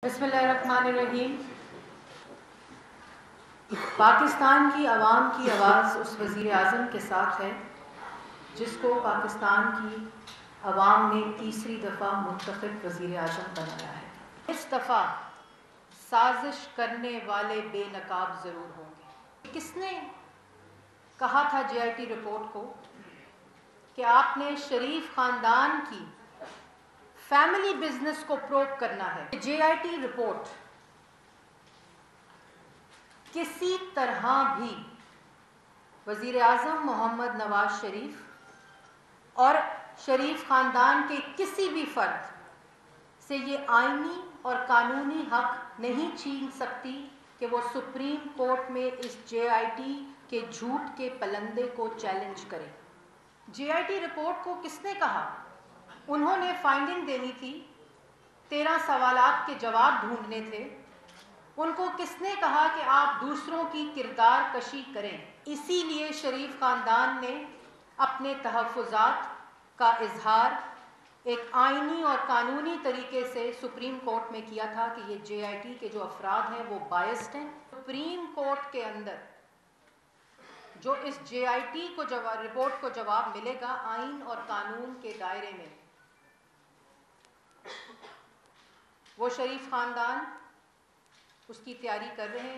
बिस्मिल्लाहिर्रहमानिर्रहीम। पाकिस्तान की आवाम की आवाज़ उस वज़ीर आज़म के साथ है जिसको पाकिस्तान की आवाम ने तीसरी दफ़ा मुंतखब वज़ीर आज़म बनाया है। इस दफ़ा साजिश करने वाले बेनकाब ज़रूर होंगे। किसने कहा था JIT रिपोर्ट को कि आपने शरीफ ख़ानदान की फैमिली बिजनेस को प्रोब करना है? JIT रिपोर्ट किसी तरह भी वज़ीर आज़म मोहम्मद नवाज शरीफ और शरीफ ख़ानदान के किसी भी फ़र्द से ये आईनी और कानूनी हक नहीं छीन सकती कि वो सुप्रीम कोर्ट में इस JIT के झूठ के पलंदे को चैलेंज करे। JIT रिपोर्ट को किसने कहा? उन्होंने फाइंडिंग देनी थी, 13 सवालात के जवाब ढूंढने थे। उनको किसने कहा कि आप दूसरों की किरदार कशी करें? इसीलिए शरीफ ख़ानदान ने अपने तहफ़्फ़ुज़ात का इजहार एक आईनी और कानूनी तरीके से सुप्रीम कोर्ट में किया था कि ये JIT के जो अफराद हैं वो बायस्ड हैं। सुप्रीम कोर्ट के अंदर जो इस JIT को रिपोर्ट को जवाब मिलेगा आइन और कानून के दायरे में, वो शरीफ ख़ानदान उसकी तैयारी कर रहे हैं।